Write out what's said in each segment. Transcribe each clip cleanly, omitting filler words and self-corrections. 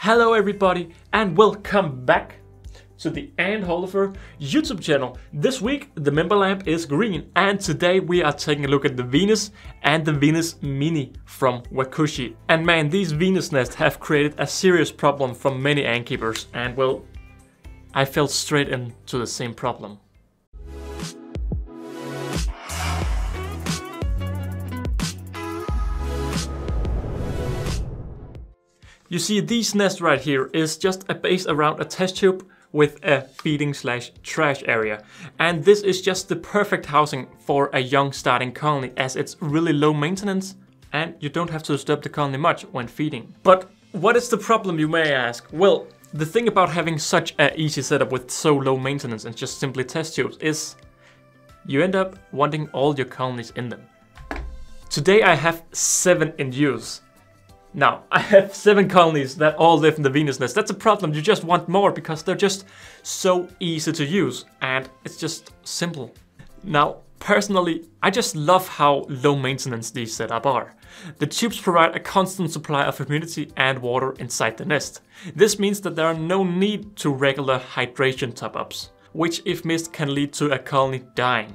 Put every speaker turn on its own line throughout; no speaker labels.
Hello everybody and welcome back to the Ant Holleufer YouTube channel. This week the member lamp is green and today we are taking a look at the Venus and the Venus Mini from WaKooshi. And man, these Venus nests have created a serious problem for many ant keepers, and well, I fell straight into the same problem. You see, these nests right here is just a base around a test tube with a feeding/trash area. And this is just the perfect housing for a young starting colony, as it's really low maintenance and you don't have to disturb the colony much when feeding. But what is the problem, you may ask? Well, the thing about having such an easy setup with so low maintenance and just simply test tubes is you end up wanting all your colonies in them. Today I have 7 in use. Now, I have 7 colonies that all live in the Venus nest. That's a problem, you just want more because they're just so easy to use and it's just simple. Now, personally, I just love how low maintenance these setups are. The tubes provide a constant supply of humidity and water inside the nest. This means that there are no need to regular hydration top-ups, which if missed can lead to a colony dying.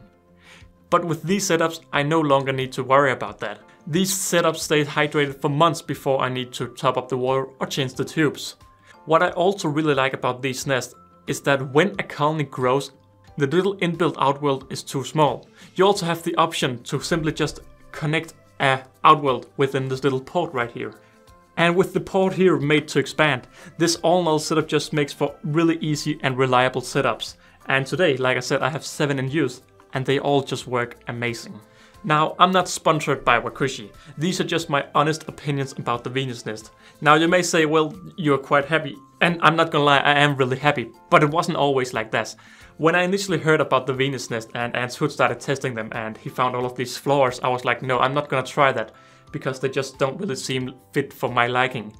But with these setups, I no longer need to worry about that. These setups stay hydrated for months before I need to top up the water or change the tubes. What I also really like about these nests is that when a colony grows, the little inbuilt outworld is too small. You also have the option to simply just connect an outworld within this little port right here. And with the port here made to expand, this all-in-all setup just makes for really easy and reliable setups. And today, like I said, I have 7 in use and they all just work amazing. Now, I'm not sponsored by WaKooshi. These are just my honest opinions about the Venus nest. Now, you may say, well, you're quite happy. And I'm not gonna lie, I am really happy. But it wasn't always like that. When I initially heard about the Venus nest and Ant Hood started testing them and he found all of these flaws, I was like, no, I'm not gonna try that. Because they just don't really seem fit for my liking.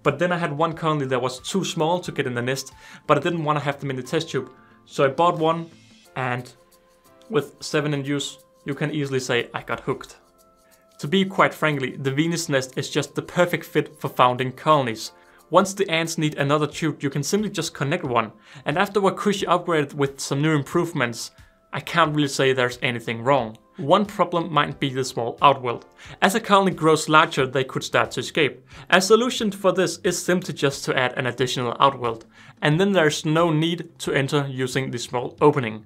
But then I had one colony that was too small to get in the nest, but I didn't want to have them in the test tube. So I bought one, and with 7 in use, you can easily say I got hooked. To be quite frankly, the Venus nest is just the perfect fit for founding colonies. Once the ants need another tube, you can simply just connect one. And after WaKooshi upgraded with some new improvements, I can't really say there's anything wrong. One problem might be the small outworld. As a colony grows larger, they could start to escape. A solution for this is simply just to add an additional outworld. And then there's no need to enter using the small opening.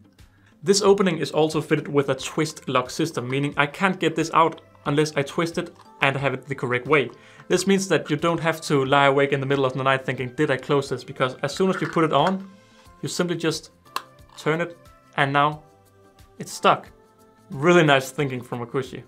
This opening is also fitted with a twist lock system, meaning I can't get this out unless I twist it and have it the correct way. This means that you don't have to lie awake in the middle of the night thinking, did I close this? Because as soon as you put it on, you simply just turn it and now it's stuck. Really nice thinking from WaKooshi.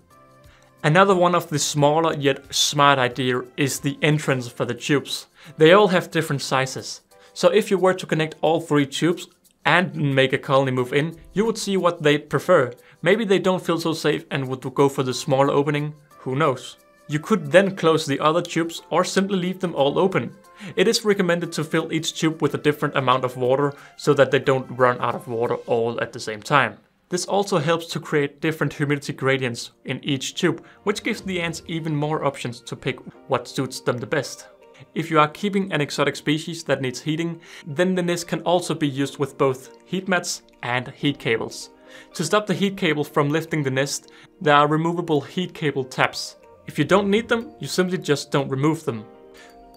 Another one of the smaller yet smart idea is the entrance for the tubes. They all have different sizes. So if you were to connect all 3 tubes and make a colony move in, you would see what they prefer. Maybe they don't feel so safe and would go for the smaller opening, who knows. You could then close the other tubes or simply leave them all open. It is recommended to fill each tube with a different amount of water so that they don't run out of water all at the same time. This also helps to create different humidity gradients in each tube, which gives the ants even more options to pick what suits them the best. If you are keeping an exotic species that needs heating, then the nest can also be used with both heat mats and heat cables. To stop the heat cable from lifting the nest, there are removable heat cable tabs. If you don't need them, you simply just don't remove them.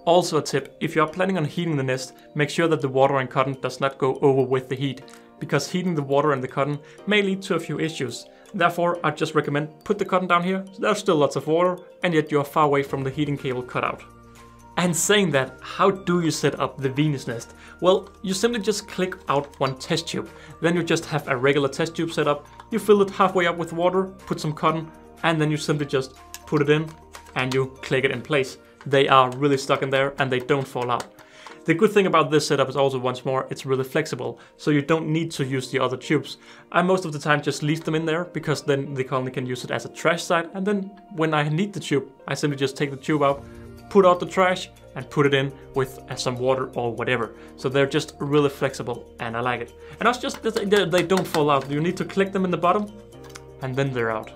Also a tip, if you are planning on heating the nest, make sure that the water and cotton does not go over with the heat, because heating the water and the cotton may lead to a few issues. Therefore, I just recommend put the cotton down here, so there's still lots of water, and yet you are far away from the heating cable cutout. And saying that, how do you set up the Venus nest? Well, you simply just click out one test tube. Then you just have a regular test tube set up. You fill it halfway up with water, put some cotton, and then you simply just put it in and you click it in place. They are really stuck in there and they don't fall out. The good thing about this setup is also, once more, it's really flexible, so you don't need to use the other tubes. I most of the time just leave them in there, because then the colony can use it as a trash site, and then when I need the tube, I simply just take the tube out, put out the trash and put it in with some water or whatever. So they're just really flexible and I like it. And that's just, they don't fall out. You need to click them in the bottom and then they're out.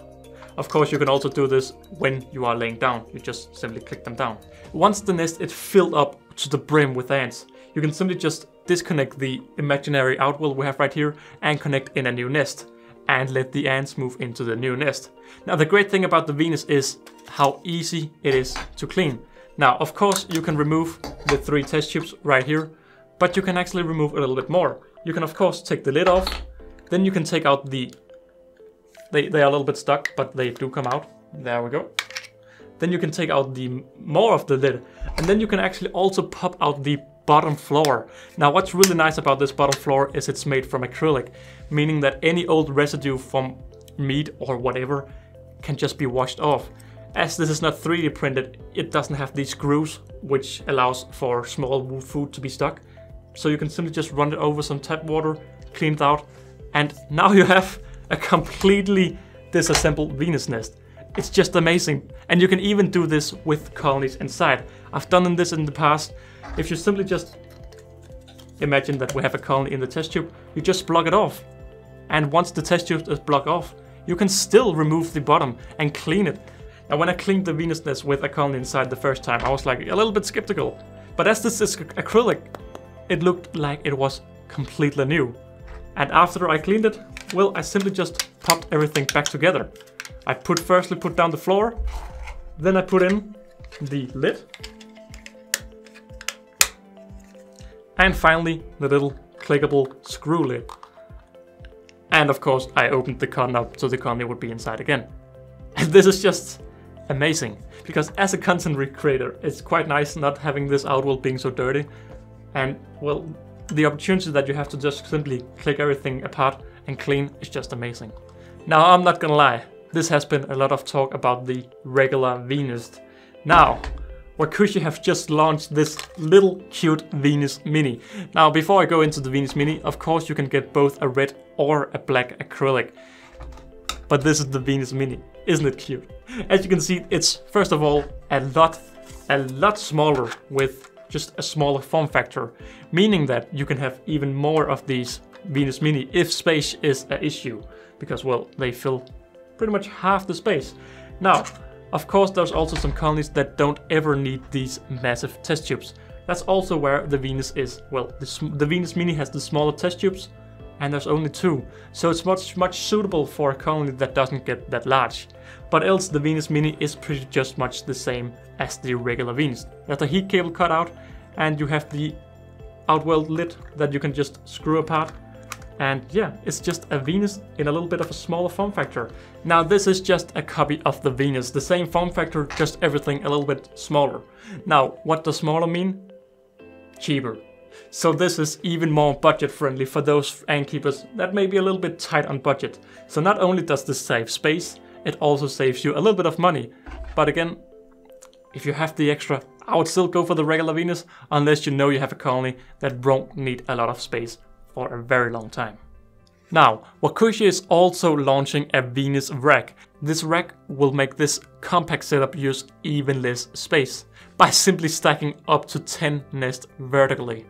Of course, you can also do this when you are laying down. You just simply click them down. Once the nest is filled up to the brim with ants. You can simply just disconnect the imaginary outwell we have right here and connect in a new nest, and let the ants move into the new nest. Now the great thing about the Venus is how easy it is to clean. Now of course you can remove the 3 test tubes right here, but you can actually remove a little bit more. You can of course take the lid off, then you can take out the... They are a little bit stuck, but they do come out. There we go. Then you can take out the more of the lid, and then you can actually also pop out the bottom floor. Now what's really nice about this bottom floor is it's made from acrylic, meaning that any old residue from meat or whatever can just be washed off. As this is not 3D printed, it doesn't have these screws, which allows for small food to be stuck. So you can simply just run it over some tap water, clean it out, and now you have a completely disassembled Venus nest. It's just amazing. And you can even do this with colonies inside. I've done this in the past. If you simply just imagine that we have a colony in the test tube, you just block it off. And once the test tube is blocked off, you can still remove the bottom and clean it. Now when I cleaned the Venus nest with a colony inside the first time, I was like a little bit skeptical. But as this is acrylic, it looked like it was completely new. And after I cleaned it, well, I simply just popped everything back together. I firstly put down the floor, then I put in the lid, and finally the little clickable screw lid. And of course I opened the con up so the colony would be inside again. And this is just amazing, because as a content creator it's quite nice not having this outwell being so dirty. And well, the opportunity that you have to just simply click everything apart and clean is just amazing. Now I'm not gonna lie, this has been a lot of talk about the regular Venus. Now, WaKooshi have just launched this little cute Venus Mini. Now before I go into the Venus Mini, of course you can get both a red or a black acrylic. But this is the Venus Mini. Isn't it cute? As you can see, it's first of all a lot smaller with just a smaller form factor, meaning that you can have even more of these Venus Mini if space is an issue, because well, they fill pretty much half the space. Now, of course, there's also some colonies that don't ever need these massive test tubes. That's also where the Venus is. Well, the Venus Mini has the smaller test tubes, and there's only 2, so it's much suitable for a colony that doesn't get that large. But else the Venus Mini is pretty just much the same as the regular Venus. There's a heat cable cut out, and you have the outwell lid that you can just screw apart. And yeah, it's just a Venus in a little bit of a smaller form factor. Now this is just a copy of the Venus, the same form factor, just everything a little bit smaller. Now, what does smaller mean? Cheaper. So this is even more budget friendly for those ant keepers that may be a little bit tight on budget. So not only does this save space, it also saves you a little bit of money. But again, if you have the extra, I would still go for the regular Venus, unless you know you have a colony that won't need a lot of space for a very long time. Now, WaKooshi is also launching a Venus rack. This rack will make this compact setup use even less space by simply stacking up to 10 nests vertically.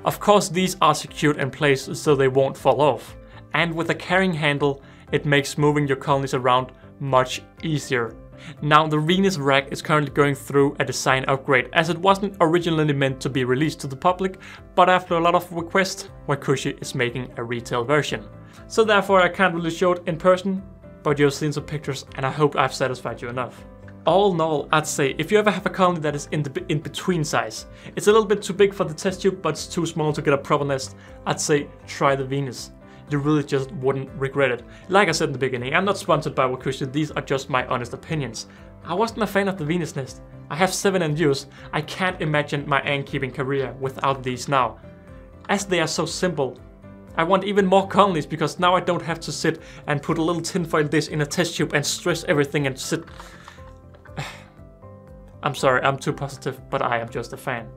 Of course, these are secured in place so they won't fall off. And with a carrying handle, it makes moving your colonies around much easier. Now the Venus rack is currently going through a design upgrade, as it wasn't originally meant to be released to the public, but after a lot of requests, WaKooshi is making a retail version. So therefore I can't really show it in person, but you've seen some pictures and I hope I've satisfied you enough. All in all, I'd say if you ever have a colony that is in between size, it's a little bit too big for the test tube but it's too small to get a proper nest, I'd say try the Venus. You really just wouldn't regret it. Like I said in the beginning, I'm not sponsored by WaKooshi, these are just my honest opinions. I wasn't a fan of the Venus nest. I have 7 in use. I can't imagine my ant keeping career without these now. As they are so simple. I want even more colonies because now I don't have to sit and put a little tinfoil dish in a test tube and stress everything and sit. I'm sorry, I'm too positive, but I am just a fan.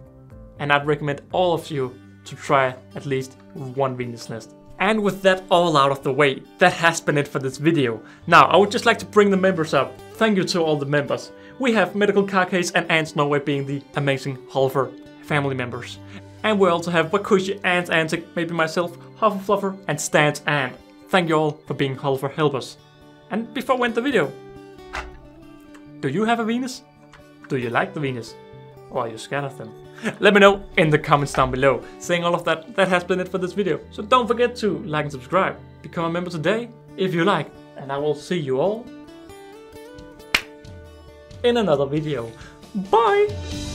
And I'd recommend all of you to try at least one Venus nest. And with that all out of the way, that has been it for this video. Now, I would just like to bring the members up. Thank you to all the members. We have Medical Carcase and Ants Norway being the amazing Holleufer family members. And we also have WaKooshi, Ant Antic, maybe myself, Fluffer, and Stance Ant. Thank you all for being Holleufer helpers. And before we end the video, do you have a Venus? Do you like the Venus? Or are you scared of them? Let me know in the comments down below. Saying all of that, that has been it for this video. So don't forget to like and subscribe. Become a member today if you like. And I will see you all in another video. Bye!